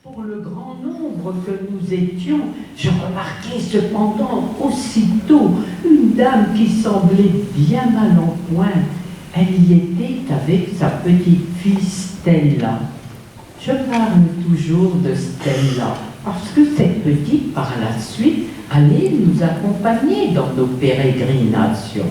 Pour le grand nombre que nous étions, je remarquai cependant aussitôt une dame qui semblait bien mal en point. Elle y était avec sa petite fille Stella. Je parle toujours de Stella, parce que cette petite, par la suite, allait nous accompagner dans nos pérégrinations.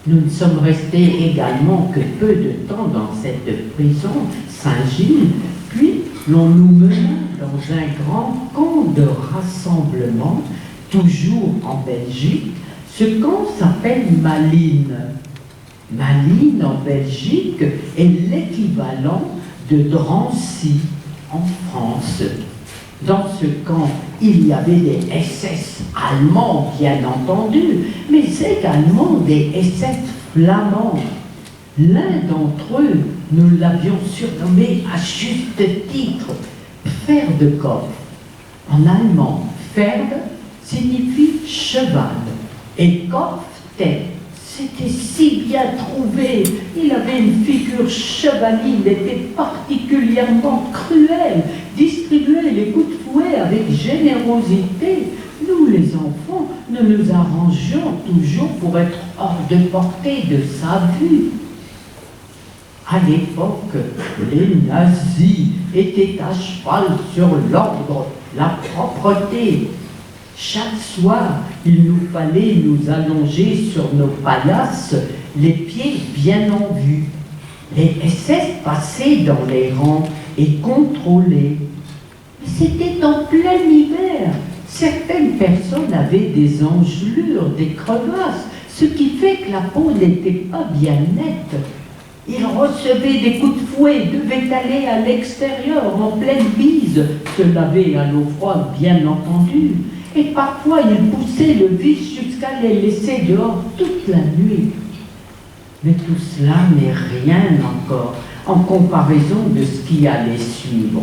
Nous ne sommes restés également que peu de temps dans cette prison, Saint-Gilles, puis l'on nous mena dans un grand camp de rassemblement, toujours en Belgique. Ce camp s'appelle Malines. Malines, en Belgique, est l'équivalent de Drancy, en France. Dans ce camp, il y avait des SS allemands, bien entendu, mais également des SS flamands. L'un d'entre eux, nous l'avions surnommé à juste titre Pferdekopf. En allemand, Pferd signifie cheval et Kopf, tête. C'était si bien trouvé. Il avait une figure chevaline, était particulièrement cruel, distribuait les coups de fouet avec générosité. Nous, les enfants, nous nous arrangions toujours pour être hors de portée de sa vue. À l'époque, les nazis étaient à cheval sur l'ordre, la propreté. Chaque soir, il nous fallait nous allonger sur nos paillasses, les pieds bien en vue. Les SS passaient dans les rangs et contrôlaient. C'était en plein hiver. Certaines personnes avaient des engelures, des crevasses, ce qui fait que la peau n'était pas bien nette. Ils recevaient des coups de fouet, devaient aller à l'extérieur en pleine bise, se laver à l'eau froide, bien entendu. Et parfois, ils poussaient le vice jusqu'à les laisser dehors toute la nuit. Mais tout cela n'est rien encore en comparaison de ce qui allait suivre.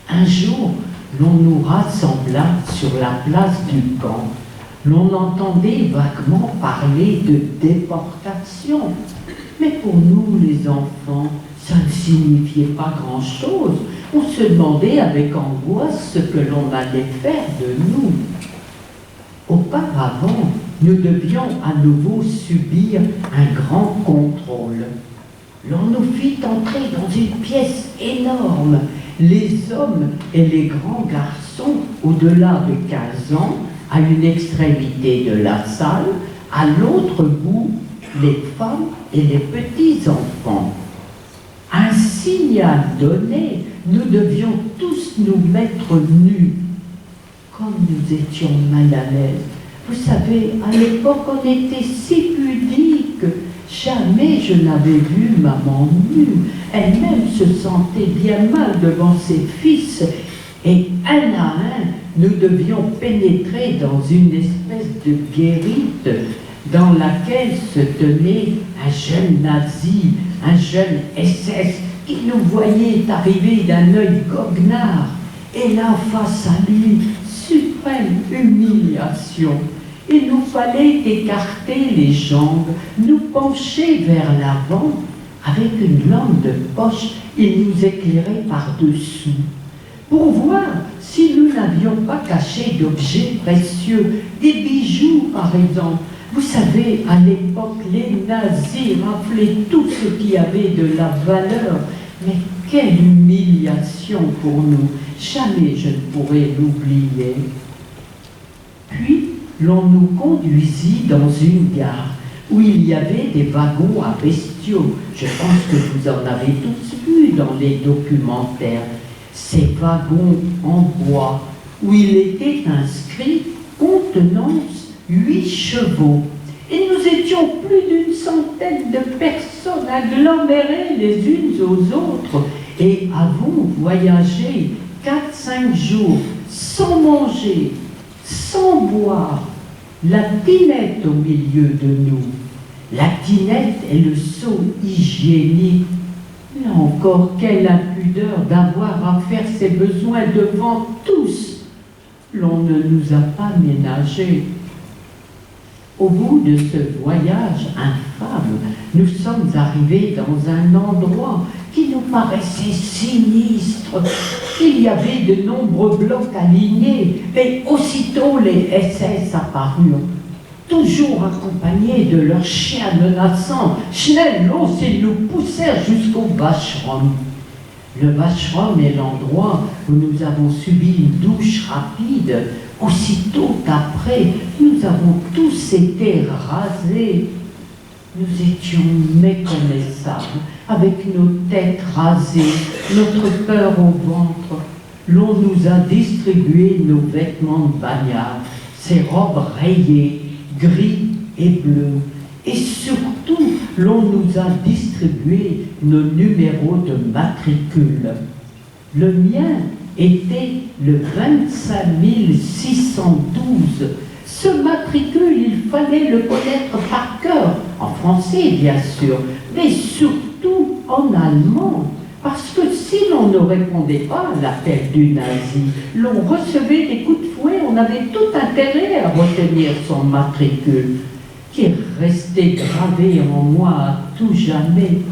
Un jour, l'on nous rassembla sur la place du camp. L'on entendait vaguement parler de déportation. Mais pour nous, les enfants, ça ne signifiait pas grand-chose. On se demandait avec angoisse ce que l'on allait faire de nous. Auparavant, nous devions à nouveau subir un grand contrôle. L'on nous fit entrer dans une pièce énorme. Les hommes et les grands garçons, au-delà de 15 ans, à une extrémité de la salle, à l'autre bout, les femmes et les petits-enfants. Un signal donné, nous devions tous nous mettre nus. Comme nous étions mal à l'aise. Vous savez, à l'époque, on était si pudiques. Jamais je n'avais vu maman nue. Elle-même se sentait bien mal devant ses fils. Et un à un, nous devions pénétrer dans une espèce de guérite dans laquelle se tenait un jeune nazi, un jeune SS, qui nous voyait arriver d'un œil goguenard. Et là, face à lui, suprême humiliation. Il nous fallait écarter les jambes, nous pencher vers l'avant. Avec une lampe de poche, il nous éclairait par-dessous, pour voir si nous n'avions pas caché d'objets précieux, des bijoux par exemple. Vous savez, à l'époque, les nazis raflaient tout ce qui avait de la valeur. Mais quelle humiliation pour nous! Jamais je ne pourrai l'oublier. Puis, l'on nous conduisit dans une gare où il y avait des wagons à bestiaux. Je pense que vous en avez tous vu dans les documentaires. Ces wagons en bois où il était inscrit « contenance 8 chevaux ». Et nous étions plus d'une centaine de personnes agglomérées les unes aux autres et avons voyagé 4-5 jours sans manger, sans boire, la tinette au milieu de nous. La tinette est le seau hygiénique. Là encore, quelle impudeur d'avoir à faire ses besoins devant tous. L'on ne nous a pas ménagés. Au bout de ce voyage infâme, nous sommes arrivés dans un endroit qui nous paraissait sinistre. Il y avait de nombreux blocs alignés, mais aussitôt les SS apparurent, toujours accompagnés de leurs chiens menaçants. Schnell los, ils nous poussèrent jusqu'au Washraum. Le Washraum est l'endroit où nous avons subi une douche rapide. Aussitôt après, nous avons tous été rasés. Nous étions méconnaissables, avec nos têtes rasées, notre peur au ventre. L'on nous a distribué nos vêtements de bagnard, ces robes rayées, gris et bleues. Et surtout, l'on nous a distribué nos numéros de matricule. Le mien était le 25 612. Ce matricule, il fallait le connaître par cœur, en français bien sûr, mais surtout en allemand. Parce que si l'on ne répondait pas à l'appel du nazi, l'on recevait des coups de fouet, on avait tout intérêt à retenir son matricule, qui est resté gravé en moi à tout jamais.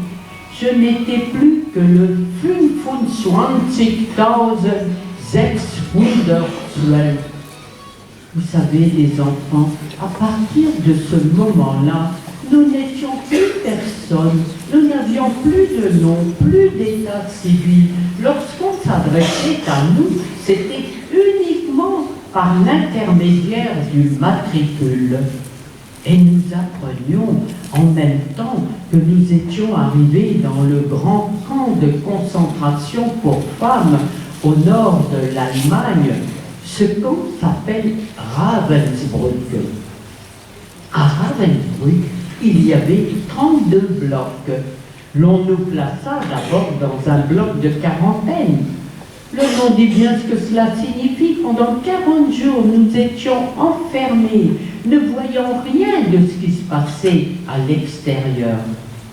Je n'étais plus que le 25.612. Vous savez, les enfants, à partir de ce moment-là, nous n'étions plus personne, nous n'avions plus de nom, plus d'état civil. Lorsqu'on s'adressait à nous, c'était uniquement par l'intermédiaire du matricule. Et nous apprenions en même temps que nous étions arrivés dans le grand camp de concentration pour femmes au nord de l'Allemagne. Ce camp s'appelle Ravensbrück. À Ravensbrück, il y avait 32 blocs. L'on nous plaça d'abord dans un bloc de quarantaine. Le nom dit bien ce que cela signifie. Pendant 40 jours, nous étions enfermés, ne voyant rien de ce qui se passait à l'extérieur,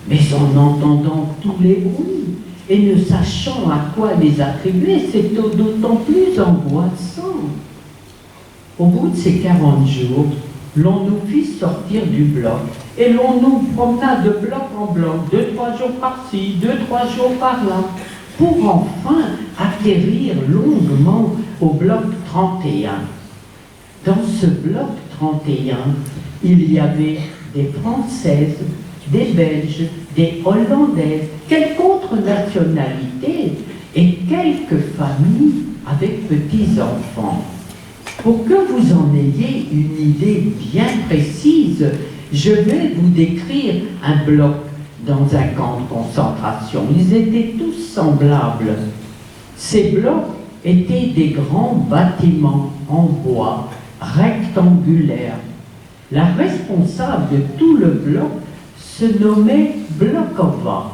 mais en entendant tous les bruits et ne sachant à quoi les attribuer, c'est d'autant plus angoissant. Au bout de ces 40 jours, l'on nous fit sortir du bloc et l'on nous promena de bloc en bloc, 2-3 jours par-ci, 2-3 jours par-là, pour enfin atterrir longuement au bloc 31. Dans ce bloc 31, il y avait des Françaises, des Belges, des Hollandaises, quelques autres nationalités et quelques familles avec petits-enfants. Pour que vous en ayez une idée bien précise, je vais vous décrire un bloc dans un camp de concentration. Ils étaient tous semblables. Ces blocs étaient des grands bâtiments en bois, rectangulaires. La responsable de tout le bloc se nommait Blokova.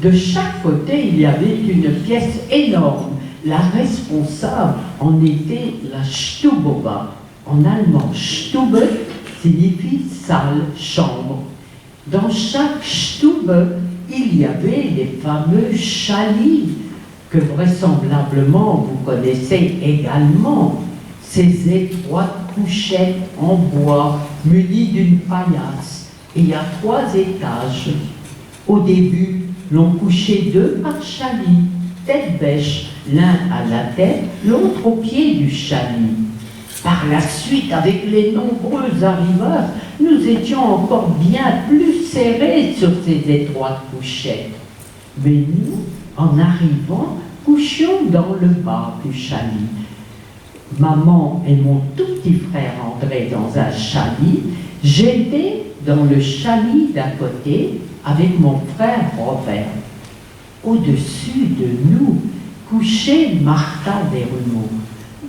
De chaque côté, il y avait une pièce énorme. La responsable en était la Stubova. En allemand, Stube signifie salle, chambre. Dans chaque Stube, il y avait les fameux chalis que vraisemblablement vous connaissez également. Ces étroites couchettes en bois munies d'une paillasse. Et il y a 3 étages. Au début, l'on couchait 2 par chalis, tête bêche, l'un à la tête, l'autre au pied du chalis. Par la suite, avec les nombreux arriveurs, nous étions encore bien plus serrés sur ces étroites couchettes. Mais nous, en arrivant, couchions dans le bas du chalis. Maman et mon tout petit frère André dans un chalis, j'étais dans le chalis d'à côté avec mon frère Robert. Au-dessus de nous couchait Martha Desrumeaux.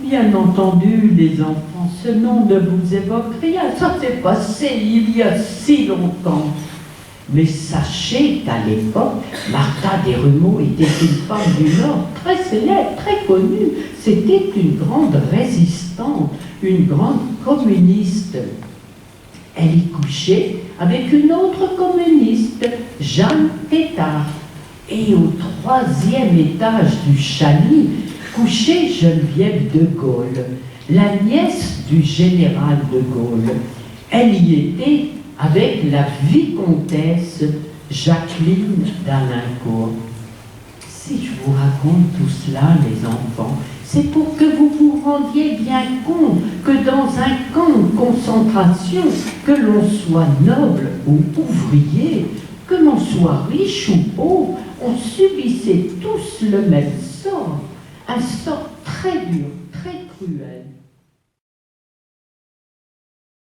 Bien entendu, les enfants, ce nom ne vous évoque rien, ça s'est passé il y a si longtemps. Mais sachez qu'à l'époque, Martha Desrumeaux était une femme du Nord, très célèbre, très connue. C'était une grande résistante, une grande communiste. Elle y couchait avec une autre communiste, Jeanne Tétard. Et au 3e étage du chalis couchait Geneviève de Gaulle, la nièce du général de Gaulle. Elle y était avec la vicomtesse Jacqueline d'Alincourt. Si je vous raconte tout cela, les enfants, c'est pour que vous vous rendiez bien compte que dans un camp de concentration, que l'on soit noble ou ouvrier, que l'on soit riche ou pauvre, on subissait tous le même sort, un sort très dur, très cruel.